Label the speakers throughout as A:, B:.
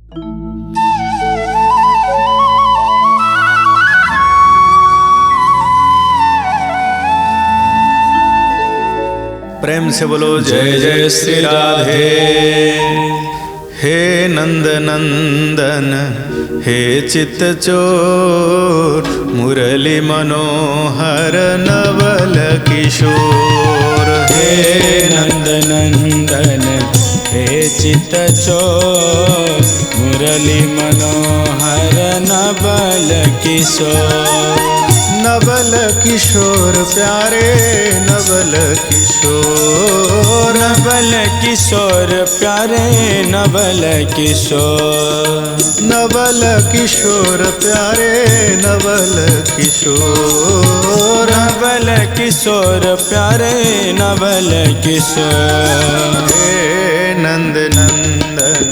A: प्रेम से बोलो जय जय श्री राधे। हे नंद नंदन हे चित चोर, मुरली मनोहर नवल किशोर।
B: हे नंद नंदन हे चित चोर, मुरली मनोहर नवल किशोर।
A: नवल किशोर प्यारे नवल किशोर,
B: नवल किशोर प्यारे नवल किशोर।
A: नवल किशोर प्यारे नवल किशोर।
B: नवल किशोर प्यारे नवल किशोर।
A: हे नंद नंदन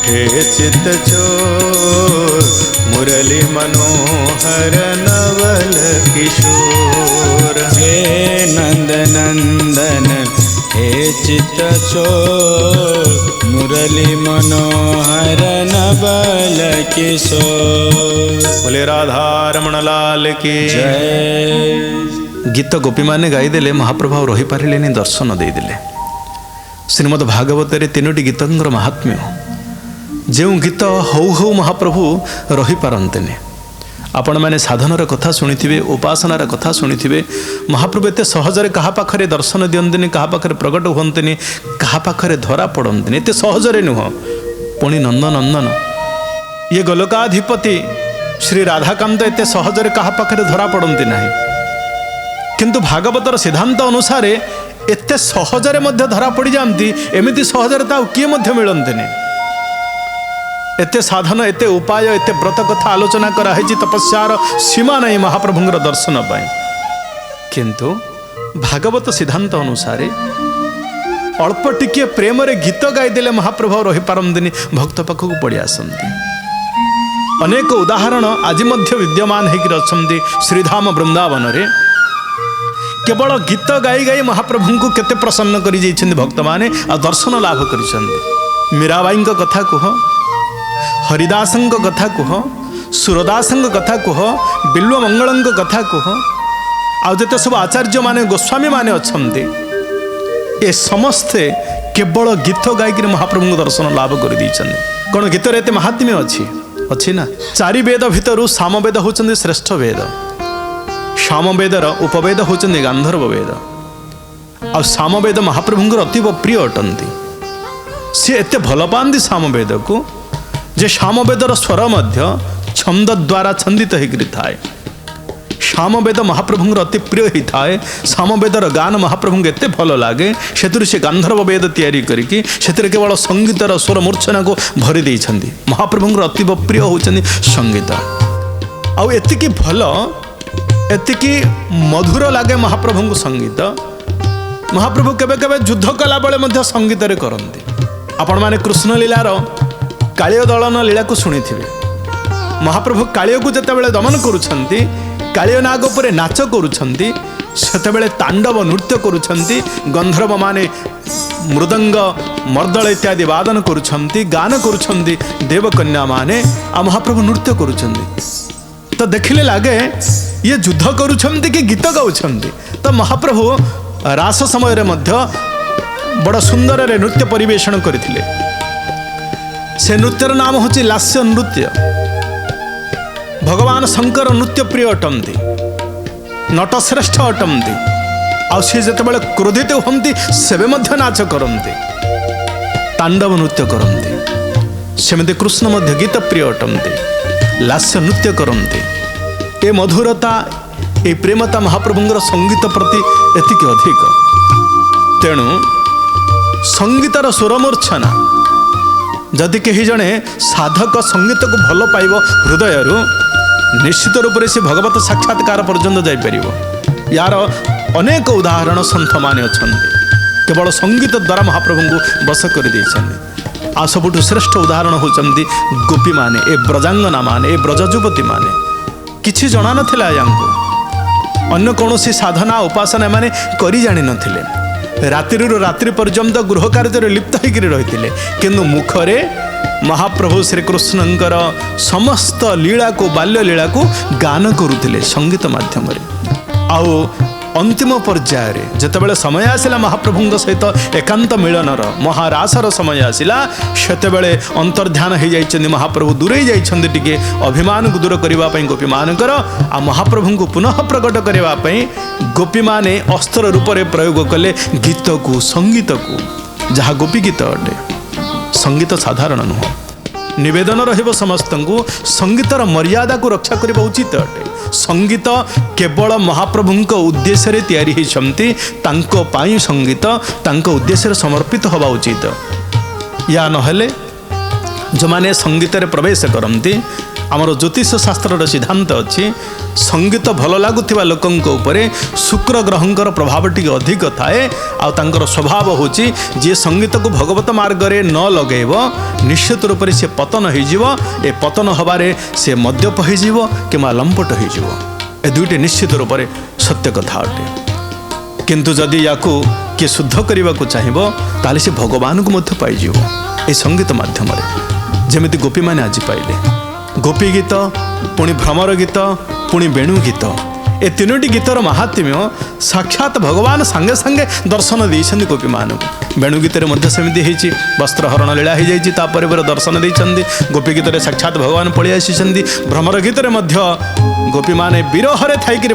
A: हे चित चोर, मुरली मनोहर नवल किशोर।
B: हे नंद नंदन हे चित चोर, मुरली मनोहर नवल किशोर।
A: बोले राधा रमण लाल की
B: जय।
A: गीत गोपी माने गाईदेले, महाप्रभु रही पारे दर्शन देदेले। श्रीमद् भागवत तीनोटी गीतर महात्म्य, जो गीत हौ हौ महाप्रभु रही पारंतेने। आपण मैंने साधनार कथा शुणी, उपासनार कथा शुणी। महाप्रभु एत सहजरे क्या पाखे दर्शन दियंतिनी, क्या पाखे प्रकट हुंतनी, क्या पाखे धरा पड़ती, एत सहजरे नुह। पुणी नंदनंदन ये गोलकाधिपति श्री राधाकांत एत सहजरे क्या पाखे धरा पड़ती ना, किंतु भागवतर सिद्धांत अनुसार एत सहजरे धरा पड़ जाती। एमती सहजरे किए मिलती, एते साधन एते उपाय एते व्रत कथा आलोचना कराई, तपस्यार सीमा नहीं महाप्रभुंर दर्शन पाई। किंतु भागवत सिद्धांत अनुसार अल्प टिके प्रेम रे गीत गाईदेले महाप्रभु रही पारंतिनी, भक्त पाखक पड़ी आसती। अनेक उदाहरण आज मध्य विद्यमान होती श्रीधाम वृंदावन रे। केवल गीत गाई गाई महाप्रभु को केते प्रसन्न करी जाइछन्ति भक्त माने आ दर्शन लाभ करिछन्ति। मीराबाई कथा कह, हरिदासंक कथा कह, सुरदासंक कथा कह, बिल्व मंगलंक कथा कह, आते सब आचार्य माने गोस्वामी माने अच्छे, ये समस्ते केवल गीत गायक महाप्रभु दर्शन लाभ कर देइछन्ति। कौन गीत एत महात्म्य अच्छी ना। चारि वेद भितर सामवेद होचन्ति श्रेष्ठ वेद। सामवेदर उपवेद होचन्ति गांधर्व वेद। आ सामवेद महाप्रभुंकर अतीव प्रिय अटंती। सी एते भल पाती सामवेद को जे सामवेदर स्वर मध्य छंद द्वारा छंदित होकर थाए। सामवेद महाप्रभुंर अति प्रिय होता है। सामवेदर गान महाप्रभु एते भल लगे, से गांधर्व वेद तैयारी करके केवल संगीतर स्वर मूर्छना को भरी देइछन्ति। महाप्रभुंर अतीव प्रिय होचन्ति संगीत। आउ एतिकी भल एतिकी मधुर लगे महाप्रभु संगीत। महाप्रभु केबे केबे युद्ध कला बेले मध्य संगीत रे करन्ति। आपण माने कृष्ण लीलार कालिय दलन लीला को शुणी थे। महाप्रभु कालिय को जितेबाला दमन करुछन्ति, कालिय नाग पर नाच करुछन्ति, सेतेबेले तांडव नृत्य करुछन्ति। गंधर्व माने मृदंग मर्दल इत्यादि वादन करुछन्ति, गान करुछन्ति। देवकन्या माने आ महाप्रभु नृत्य करुछन्ति। तो देखिले लागे ये युद्ध करुछन्ति कि गीत गाउछन्ति। तो महाप्रभु रास समय रे मध्य बड़ सुंदर रे नृत्य परिवेषण करथिले। से नृत्यर नाम होची लास्य नृत्य। भगवान शंकर नृत्य प्रिय अटंती, नटश्रेष्ठ अटंती। आ सी जितेबाला क्रोधित होती सेबे मध्य नाच करते, तांडव नृत्य करते। सेमती कृष्ण मध्य गीत प्रिय अटंती, लास्य नृत्य करते। ए मधुरता ए प्रेमता महाप्रभुंर संगीत प्रति एतिक अधिक। तेणु संगीतर स्वरमूर्छना जदि कहीं जड़े साधक संगीत को भल पाइब हृदय निश्चित रूप से भगवत साक्षात्कार पर्यंत जापर। यार अनेक उदाहरण सन्थ माने अछन्ति, केवल संगीत द्वारा महाप्रभु को बस कर देइछन्ति। आ सबुठु श्रेष्ठ उदाहरण होचन्ति गोपी माने, ए ब्रजांगना माने, ए ब्रज युवती माने। किछि जणा नथिला यांको, अन्य कौनसी साधना उपासना माने करि जानि नथिले। रात्रि रात्रि पर्यंत गृह कार्य लिप्त होकर रही, किंतु मुखरे महाप्रभु श्रीकृष्णଙ୍କର समस्त लीला को बाल्य लीला को गान करुले संगीत माध्यम आउ अंतिम पर्यायर जितेबाला समय आसला महाप्रभु सहित एकांत मिलनर महारासर समय आसला सेतेबेले अंतर्ध्यान हो जाइछन्ति महाप्रभु दूरे जाइछन्ति टिके अभिमान को दूर करने गोपी मानकर आ महाप्रभु को पुनः प्रकट करने गोपी माने अस्त्र रूप में प्रयोग कले गीत को संगीत को जहाँ गोपी गीत अटे संगीत साधारण नुह निवेदन रहिब समस्त को संगीतर मर्यादा को रक्षा करने उचित अटे संगीत केवल महाप्रभु उद्देश्य रे तैयारी होइछन्ति तांको पाई संगीत तांको उद्देश्य समर्पित होबा उचित या नहले जो माने संगीत रे प्रवेश करती आमर ज्योतिष शास्त्र सिद्धांत अच्छी संगीत भल लगुवा लोकों उपरे शुक्र ग्रहंकर प्रभाव टी अधिक थाए आंकर स्वभाव होची जे संगीत को भगवत मार्ग रे न लगेब निश्चित रूप से सी पतन हो पतन हबारे से मद्यप हो कि लंपट हो दुईटी निश्चित रूप से सत्य कथा अटे किंतु जदि या किए शुद्ध करने को चाहिए ताले से भगवान को मध्य पाई ये संगीत माध्यम जमी गोपी मैंने आज पाइले गोपी गीत पुणी भ्रमर गीत पुणी वेणु गीत ए तीनोटी गीतर महात्म्य साक्षात भगवान सांगे सांगे दर्शन देइछन्ति गोपी मान वेणु गीत सेमती होती वस्त्रहरण लीला हो जाइए दर्शन देइछन्ति गोपी गीत साक्षात भगवान पलि आसिछन्ति भ्रमर गीत गोपी माने विरहरे थाइकि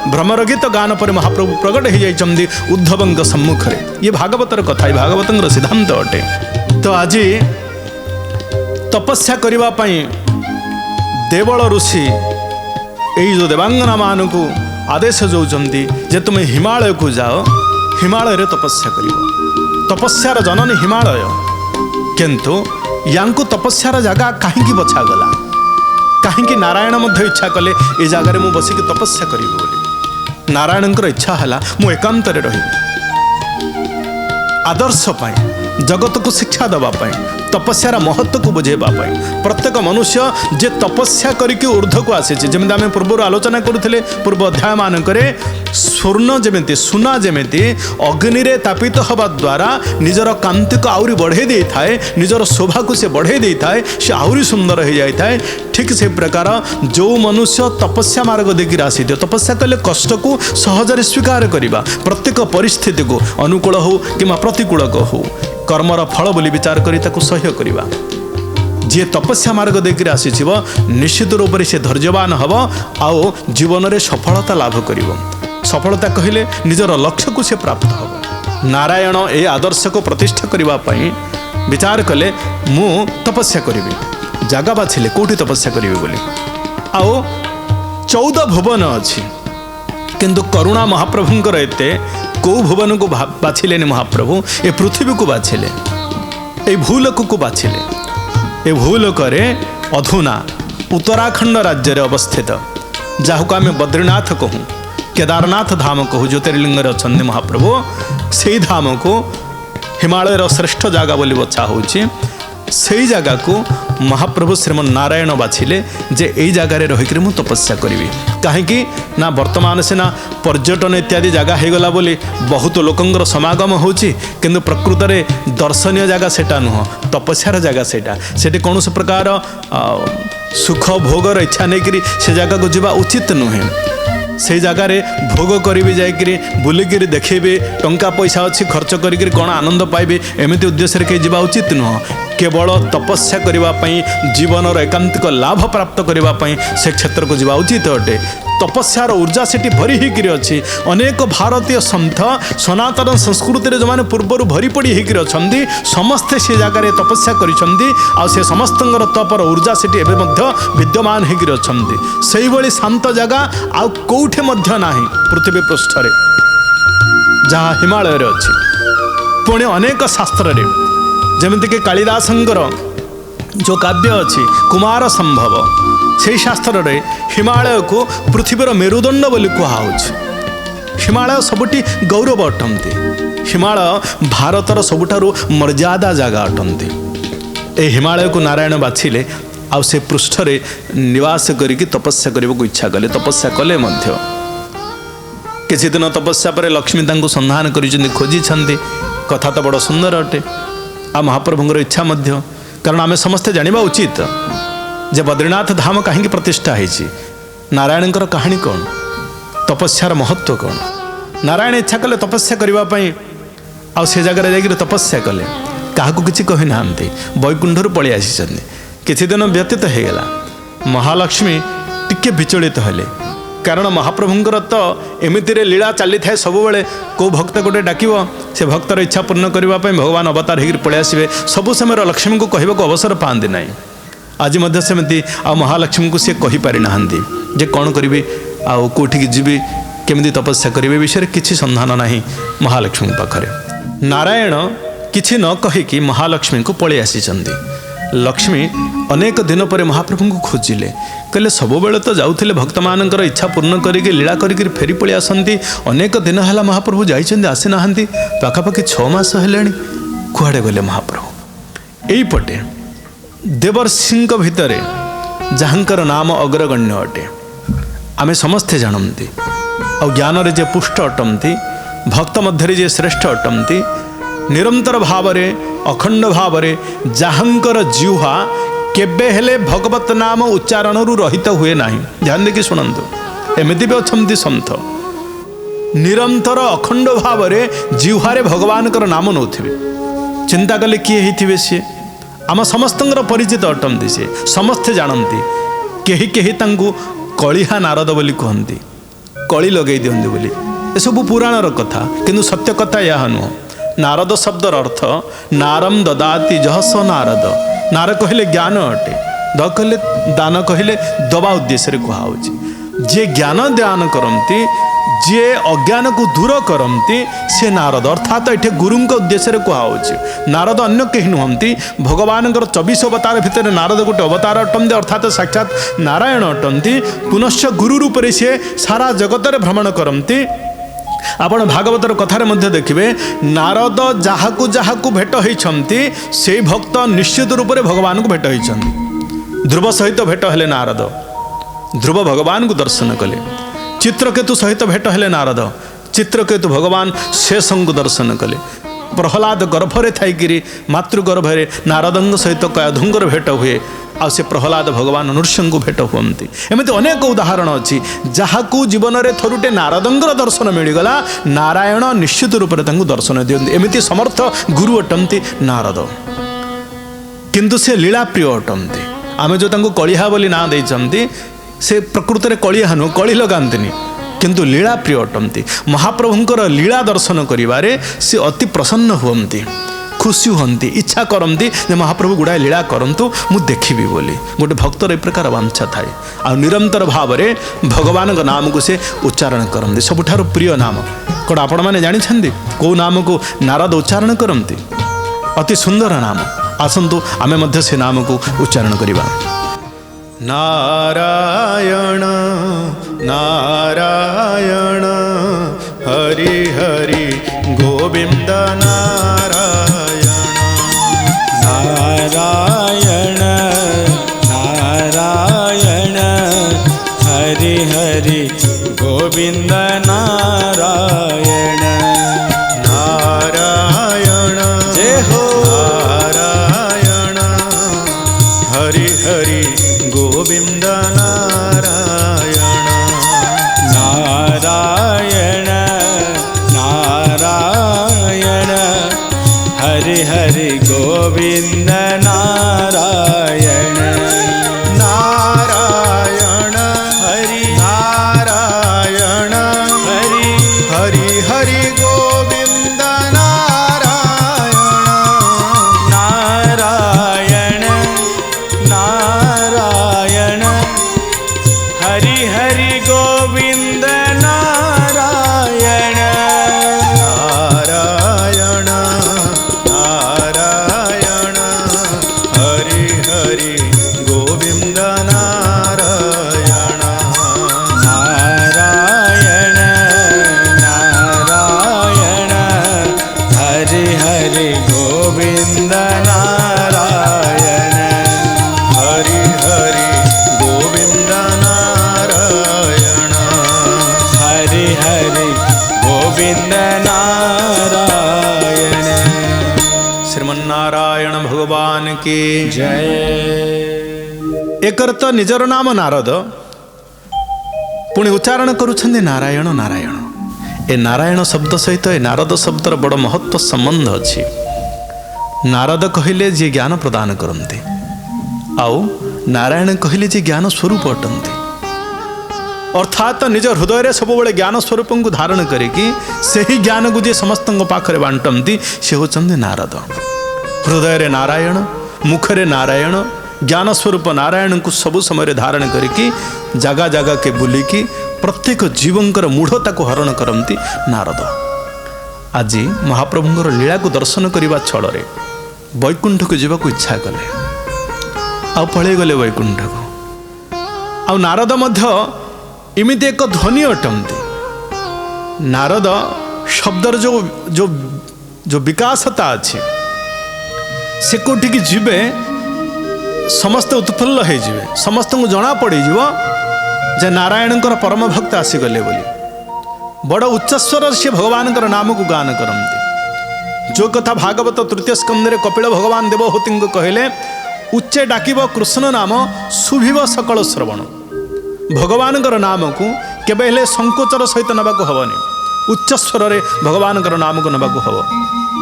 A: भ्रमर गीत गान पर महाप्रभु प्रकट हो जाइछन्ति उद्धवंक सम्मुख में ये भागवतर कथा भागवतर सिद्धांत अटे तो आज तपस्या करने देवल ऋषि यही जो देवांगना मान को आदेश दौरान जे तुम हिमालय को जाओ हिमालय रे तपस्या कर तपस्यार जननी हिमालय किंतु यांको तपस्यार जगह कहीं बछागला कहीं नारायण इच्छा कले ये जगार मु बसिक तपस्या करी नारायण इच्छा है मु एकांत रही आदर्श पाई जगत को शिक्षा देवाई तपस्यार महत्व को बुझेबाई प्रत्येक मनुष्य जे तपस्या करके ऊर्ध्व को आसी जमी आम पूर्व आलोचना करुले पूर्व अध्याय मानक स्वर्ण जमी सुना जमी अग्नि रे तापित हवा द्वारा निजर कांति को आहरी बढ़े दे थाए निजर शोभा को से बढ़े दे थाए से आहरी सुंदर हो जाए थाए ठीक से प्रकार जो मनुष्य तपस्या मार्ग देखिए आसी तपस्या कले कष्ट को सहजरे स्वीकार करवा प्रत्येक परिस्थिति को अनुकूल हो कि प्रतिकूल हो कर्मर फल बोली विचार करी ताकू सह्य करिबा जे तपस्या मार्ग देखिए आसी निश्चित रूप से धैर्यवान हम आओ जीवन में सफलता लाभ करिब सफलता कहले निजर लक्ष्य को से प्राप्त हम नारायण ए आदर्श को प्रतिष्ठा करने विचार कले मु तपस्या करी जगह बाछिले कौटी तपस्या करी बोली आओ 14 भुवन अच्छी किंतु करुणा महाप्रभुंकर एते कौ भुवन को बाछिले महाप्रभु ए पृथ्वी को बाछिले ए भूलोक को बाछिले ए भूलोक अधुना उत्तराखंड राज्य अवस्थित जहाँ को आम बद्रीनाथ कहूँ केदारनाथ धाम कहूँ ज्योतिर्लिंग अच्छा महाप्रभु से धाम को हिमालयर श्रेष्ठ जगह बोली बछा होची से जगह को महाप्रभु श्रीमन नारायण बाछिले जे यही जगार रहीकि मु तपस्या करी कहीं ना वर्तमान सीना पर्यटन इत्यादि जगह हो गला बोली बहुत लोकंर समागम होची किंतु प्रकृत में दर्शनीय जगह सेटा नुह तपस्यार जगह सेटा सेठी कौन प्रकार सुख भोगर इच्छा नहीं करी से जगह को जीवा उचित नुहे से जगार भोग करी जाकि बुलिक देखेबे टंका पैसा अच्छी खर्च करी कौन आनंद पाइबे एमती उद्देश्य कहीं जावा उचित नुह केवल तपस्या करने जीवन एकांतिक लाभ प्राप्त करने से क्षेत्र को जावा उचित अटे तपस्यार ऊर्जा से भरी होकर अच्छी अनेक भारतीय सन्थ सनातन संस्कृति जो मैंने पूर्वर भरी पड़ी होकर अच्छा समस्ते से जगार तपस्या कर समस्त तपर ऊर्जा से विद्यमान होकर अच्छा से शांत जगह आउ कौटे ना पृथ्वी पृष्ठ जहाँ हिमालय अच्छी पुणे अनेक शास्त्र जमीक कालिदासंकर जो काव्य अच्छी कुमार संभव से शास्त्र रे हिमालय को पृथ्वीर मेरुदंड बोली कहुच हिमालय सबुठी गौरव अटंती हिमालय भारतर सबुठारु मर्यादा जगह अटंती ए हिमालय को नारायण बाछिले आ से पृष्ठ रे निवास करिकी तपस्या करने को इच्छा कले तपस्या कले मध्य किसी दिन तपस्या पर लक्ष्मी तांको संधान करिसेंती खोजी छंती कथा तो बड़ सुंदर अटे आ महाप्रभुंर इच्छा मध्य कारण आम समस्ते जाना उचित जे बद्रीनाथ धाम कहीं प्रतिष्ठा होती नारायणकर कहानी कौन तपस्यार महत्व कौन नारायण इच्छा कले तपस्या करने आ से जगह जाकर तपस्या कले क्या किसी कही ना वैकुंठर पलि आसी किसी दिन व्यतीत होगला महालक्ष्मी टिके विचलित हेले कारण महाप्रभुंर तो एमती लीला चली थाए सब बेले कौ भक्त गोटे डाक से भक्तर इच्छा पूर्ण करने भगवान अवतार होकर पलि आसवे सबु समय लक्ष्मी को कहवाक अवसर पाते ना आज सेमती आ महालक्ष्मी को सी कहीपारि ना जे कौन करी आठिक जीवी केमी तपस्या करेंगे विषय किसी संधान ना महालक्ष्मी पाखरे नारायण किसी न कहीकि महालक्ष्मी को पलि आसी लक्ष्मी अनेक दिन पर महाप्रभु को खोजिले कहले सब बेले तो जाऊे भक्त मानकर इच्छा पूर्ण करके लीला करके फेरी पलि आसती अनेक दिन है महाप्रभु जाइए आसी ना पाखापाखि 6 मास है कुआड़े गले महाप्रभु यहीपटे देवर्षि भितर जहाँकर नाम अग्रगण्य अटे आमे समस्ते जानती आ ज्ञान रे जे पुष्ट अटंती भक्त मध्य जे श्रेष्ठ अटंती निरंतर भाव अखंड भाव जहाँकर जिह्वा केबे हेले भगवत नाम उच्चारण रहित हुए ना ध्यान देखिए शुणु एमती भी अच्छा सन्थ निरंतर अखंड भाव जिह्वारे भगवान नाम नौथिबे चिंता कले किए होइथिबे सी आम समस्त परिचित अटंती सी समस्ते जानती केही केही तांकु कलिहा नारद बोली कहती कली लगे दिखती बोली ये सब पुराणर कथा किंतु सत्य कथा यह नुह नारद शब्दर अर्थ नारम ददाति जह स नारद नार कहले ज्ञान अटे द कहले दान कहले दबा उद्देश्य कहुच्छी जे ज्ञान दान करती जे अज्ञान को दूर करती से नारद अर्थात ये गुरु उद्देश्य कहुच्छी नारद अन्य कहीं नुहति भगवान 24 अवतार भितर नारद गोटे अवतार अटंती अर्थात साक्षात नारायण अटंती पुनश्च गुरु रूप से सारा जगत भ्रमण करती आपण भागवतर कथार मध्य देखिए नारद जहाकू जहाकू भेट होती से भक्त निश्चित रूप से भगवान को भेट होती ध्रुव सहित भेट हेले नारद ध्रुव भगवान को दर्शन कले चित्रकेतु सहित भेट हेले नारद चित्रकेतु भगवान शेषं को दर्शन कले प्रहलाद गर्भरे थी मातृगर्भरे नारदंग सहित कयाधुंगर भेट हुए आ से प्रहलाद भगवान नृसिंह को भेट हुए एमती अनेक उदाहरण अच्छी जहाकू जीवन में थरुटे नारदंगर दर्शन मिलगला नारायण निश्चित रूप से दर्शन दिखती एमती समर्थ गुरु अटंती नारद किंतु से लीला प्रिय अटंती आम जो कलिहा बोली ना देते से प्रकृत में कलिहा नुह कली लगाती किंतु लीला प्रिय अटंती महाप्रभुंकर लीला दर्शन करिबारे से अति प्रसन्न हुअन्ति खुशी हुअन्ति इच्छा करती महाप्रभु गुड़ाए लीला करंतु मु देखिबी बोली गोटे भक्तर ए प्रकार वांछा थाए आ निरंतर भाव में भगवान नाम को से उच्चारण करती सबुठार प्रिय नाम कौन आपण मैंने जानी कौ नाम को नारद उच्चारण करती अति सुंदर नाम आसतु आमे मध्य से नाम को उच्चारण करिबा नारायण नारायण हरि हरि गोविंद नारायण
B: नारायण नारायण हरि हरि गोविंद नारायण
A: नारायण
B: जय हो
A: नारायण हरि हरि गोविंद नारायण
B: नारायण नारायण हरि हरि गोविंद नारायण
A: नारायण
B: हरि
A: नारायण
B: हरि
A: हरि हरि गोविंद नारायण
B: नारायण नारायण
A: की
B: जय।
A: एकर तो निजर नाम नारद पुणी उच्चारण करुछन्ति नारायण नारायण। ए नारायण शब्द सहित ए नारद शब्दर बड़ महत्व संबंध अछि। नारद कहिले जे ज्ञान प्रदान करन्ति आउ नारायण कहिले जे ज्ञान स्वरूप अटन्ति। अर्थात निज हृदय सब ज्ञान स्वरूप को धारण करिकी से ही ज्ञान को जे समस्त पाखरे बांटती से होचंदी नारद। हृदय नारायण मुखरे नारायण ज्ञान स्वरूप नारायण को सब समय धारण करिकी जगह जगह के बुलिकी प्रत्येक जीवंकर मूढ़ता को हरण करती नारद। आज महाप्रभुंर लीला को दर्शन करने छल वैकुंठ को जावाक इच्छा कले आ पलि गले वैकुंठ को। आ नारद मध्य इमिति एक ध्वनि अटंती। नारद शब्दर जो जो जो विकासता अच्छे से कोटिकी जीवे समस्त उत्फुल्ल हो जाए समस्त को जना पड़ जे नारायण परम भक्त आसीगले बोली बड़ उच्चस्वर से भगवान नाम को गान करती। जो कथा भागवत तृतीय स्कंदे कपिल भगवान देवहूति को कहले उच्चे डाकिब कृष्ण नाम शुभिव सकल श्रवण। भगवान नाम को केबे हेले संकोचर सहित नबाकू हबनी उच्च स्वर रे भगवान नाम को नबाकू हब।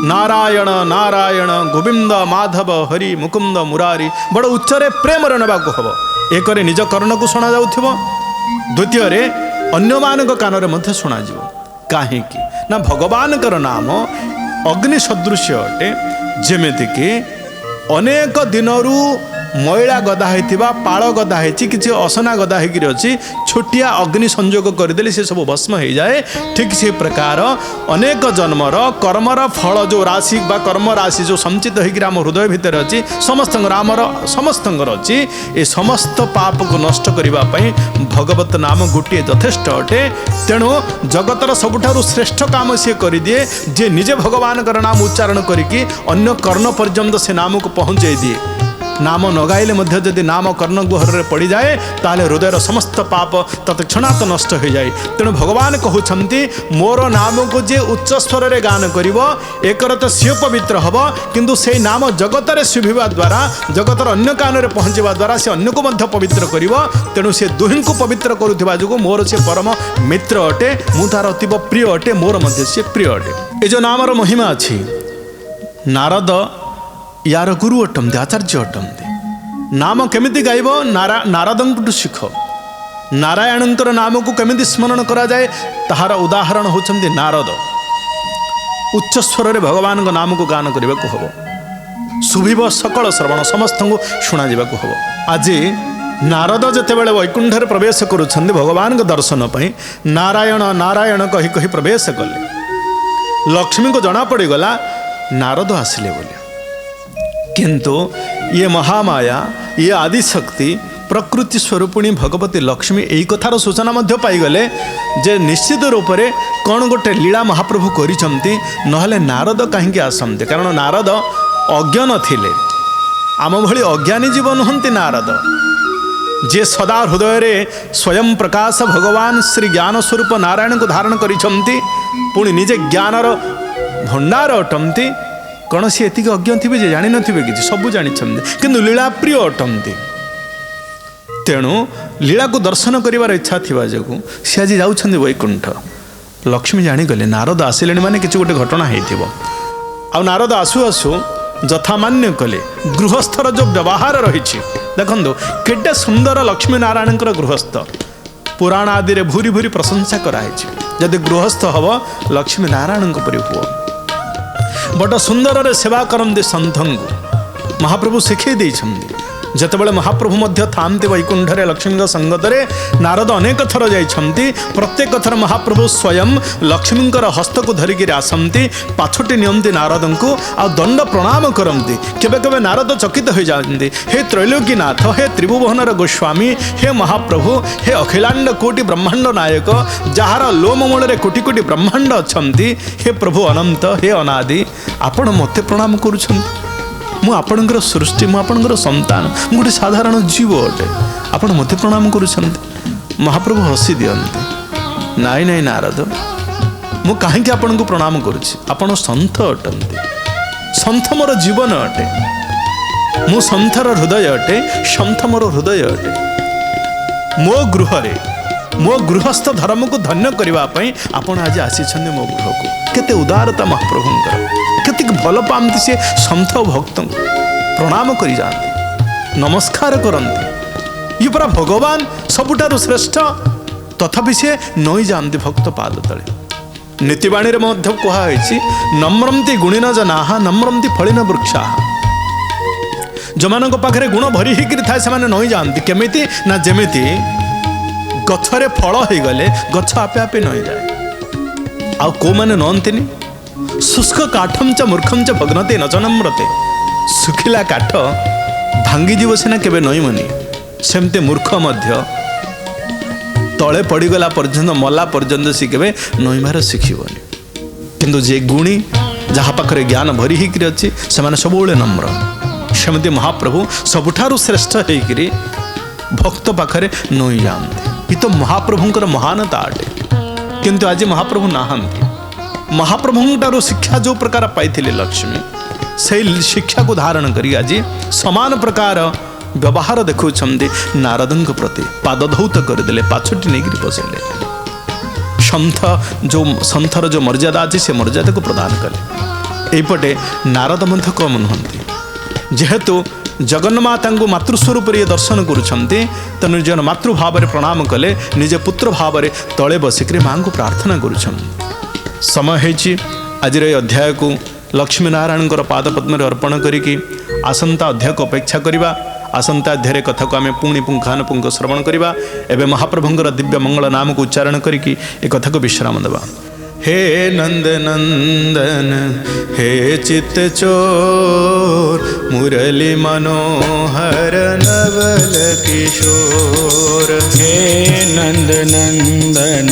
A: नारायण नारायण गोविंद माधव हरि मुकुंद मुरारी बड़ उच्चरे प्रेम नबाकू हब। एक निज कर्ण को शुणा जाउथिबो द्वितीय रे अन्य मानक कान रे मध्य शुणा जिवो। काहे कि ना भगवान नाम अग्नि सदृश अटे जेमेति कि अनेक दिनरू मैला गदा होता पाल गदा होती किसी असना गदा होकर अच्छी छोटिया अग्नि संयोग करदे से सब भस्म हो जाए। ठीक से प्रकार अनेक जन्मर कर्मर फल जो राशि बा कर्म राशि जो संचित होकर आम हृदय भितर अच्छी समस्त आमर समस्त अच्छी ये समस्त पाप को नष्ट करने भगवत नाम गोटे यथेष्ट अटे। तेणु जगतर सबुठारु श्रेष्ठ काम सी कर दिए जे निजे भगवान नाम उच्चारण करके अन्य कर्ण पर्यंत से नाम को पहुँचाई दिए। नाम नगाइले मध्य जदि नाम कर्ण गुहर पड़ जाए ताले हृदय समस्त पाप तत्क्षणात नष्ट हो जाए। तेणु भगवान कहते मोर नाम को जे उच्च स्वर रे गान करिवो एकर तो सी पवित्र हम किंतु से नाम जगत रे शुभिबा द्वारा जगतर अन्य कान रे पहुँचवा द्वारा से अन्य को मध्य पवित्र करिवो। तेणु से दुहिं को पवित्र करुवा जो मोर से परम मित्र अटे मु तार अतीव प्रिय अटे मोर मध्य से प्रिय अटे। ये जो नामर महिमा अच्छी नारद यार गुरु अटंती आचार्य अटंती। नाम केमिति गाइब नारदंकु शिख नारायणंकर नाम को केमिति स्मरण करा जाए ताहार उदाहरण होचंती नारद। उच्च स्वर रे भगवान का नाम को गान करने को हब शुभिव सकल श्रवण समस्त को शुणा जावाक हब। आज नारद जेतेबेले वैकुंठ रे प्रवेश करुछंती भगवान के दर्शन पई नारायण नारायण कही कही प्रवेश कले लक्ष्मी को जना पड़गला नारद आसिले बोले। किंतु ये महामाया ये आदिशक्ति प्रकृति स्वरूपिणी भगवती लक्ष्मी यही कथार सूचना मध्य पाईगले जे निश्चित रूप से कौन गोटे लीला महाप्रभु करिसंती नहले नारद कहीं आसंते। कारण नारद अज्ञ नथिले आम भली अज्ञानी जीव नुहंती नारद जे सदा हृदय रे स्वयं प्रकाश भगवान श्री ज्ञान स्वरूप नारायण को धारण करिसंती पुणी निजे ज्ञानर भंडार अटंती। कौन सी एति अज्ञ थे जानी थे कि सब जानी किंतु लीला प्रिय अटंती। तेणु लीला को दर्शन कर इच्छा थी जो सी आज जाऊँ वैकुंठ लक्ष्मी जाणीगले नारद आसिले माने किसी गोटे घटना हो। नारद आसु आसु यथामान्य कले गृहस्थर जो व्यवहार रही देखो केटे सुंदर लक्ष्मी नारायण गृहस्थ पुराण आदि रे भूरी भूरी प्रशंसा कराई। जदि गृहस्थ हम लक्ष्मी नारायण परि हुआ बड़ सुंदर रे सेवा करते सन्थंगु महाप्रभु शिखे देइछन्ति। जेतेबेले महाप्रभु मध्य थांती वैकुंठ रे लक्ष्मी संगत रे नारद अनेक थर जाइछन्ति। प्रत्येक थर महाप्रभु स्वयं लक्ष्मी हस्त को धरिकी आसंती पाछोटी नियंती नारद को आ दंड प्रणाम करती। केबे केबे नारद चकित हो जाती हे त्रैलोकीनाथ हे त्रिभुवनर गोस्वामी हे महाप्रभु हे अखिलांड कोटि ब्रह्मांड नायक जार लोममूल कोटि कोटि ब्रह्मांड अच्छन्ति हे प्रभु अनंत हे अनादि आपण मते प्रणाम करुछन्ति। मु आपणकर सृष्टि मु आपणकर संतान गोटे साधारण जीव अटे आपण मते प्रणाम करुछन्ति। महाप्रभु हसी दियन्ति नाई नाई नारद मु कहीं आपण को प्रणाम करुछि आपण संत अटंती संत मोर जीवन अटे मु सन्थर हृदय अटे, सन्थ मोर हृदय अटे। मो गृहस्थ धर्म को धन्य करने आपण आज आसी मो गृह को। केते उदारता महाप्रभुंकर, केते भल पाती सी सन्थ भक्त प्रणाम करी जाते, नमस्कार करते। ये परा भगवान सबुठारु श्रेष्ठ, तथापि से नई जाती भक्त पाद तले। नीतिवाणी कहुई नम्रंती गुणिन जनाः नम्रंती फलिन वृक्षा। जो मान पाखे गुण भरी होकर थाए से नई जाती केमिति ना जेमिति गछरे फल हो गले गछ आपे आपे नई जाए। आउ को माने नंतिनी शुष्क काठम च मूर्खम च भग्नते न च नम्रते। सुखिला काठ भांगी जीव सीना केबे नई मनी, सेमते मूर्ख मध्य तले पड़गला पर्यंत मला पर्यंत सी केबे नईमार शिखिबनी। किंतु जे गुणी जहाँ पाखरे ज्ञान भरी होकर अच्छी से सब नम्र। सेमती महाप्रभु सबुठारु श्रेष्ठ होकर भक्त पाखरे नई जाते। ये तो महाप्रभुंकर महानता अटे। किंतु आज महाप्रभु नाहांती। महाप्रभुंठारु शिक्षा जो प्रकार पाई लक्ष्मी से शिक्षा को धारण करी आज समान प्रकार व्यवहार देखुंट नारदों प्रति। पाद धौत करदे, पाछटी नहीं बसैले। सन्थर जो मर्यादा अच्छी से मर्यादा को प्रदान कले। यपटे नारद मध्य कम नुहति, जेहेतु जगन्माता को मातृस्वरूप ये दर्शन करुँच तो निज मातृभाव प्रणाम कले, निजे पुत्र भाव तले बसिक माँ को प्रार्थना करुँच। समय है आज अध्याय को लक्ष्मी नारायण पाद पद्म अर्पण करी आसंता अध्याय को अपेक्षा करवा। आसंता अध्याय कथा को आम पुणी पुंखानुपुंख श्रवण करवा। एवं महाप्रभुंर दिव्य मंगल नाम को उच्चारण करी कथा को विश्राम देवा। हे नंद नंदन हे चित्त चोर मुरली मनोहर नवल किशोर।
B: हे नंद नंदन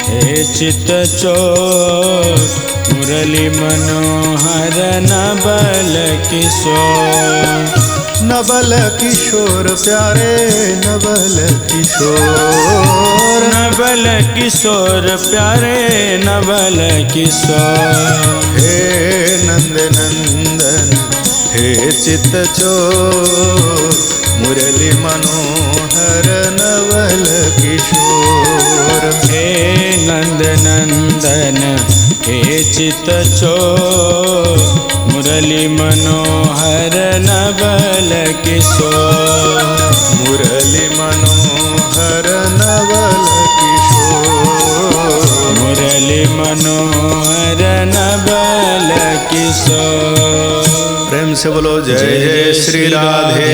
B: हे चित्त चोर मुरली मनोहर नवल किशोर।
A: नवल किशोर प्यारे नवल किशोर,
B: नवल किशोर प्यारे नवल किशोर।
A: हे नंद नंदन हे चित्त चोर मुरली मनोहर नवल किशोर।
B: हे नंद नंदन हे चित्त चोर मुरली मनोहर नवल किशोर।
A: मुरली मनोहर नवल किशोर,
B: मुरली मनोहर नवल किशोर।
A: प्रेम से बोलो जय जय श्री राधे।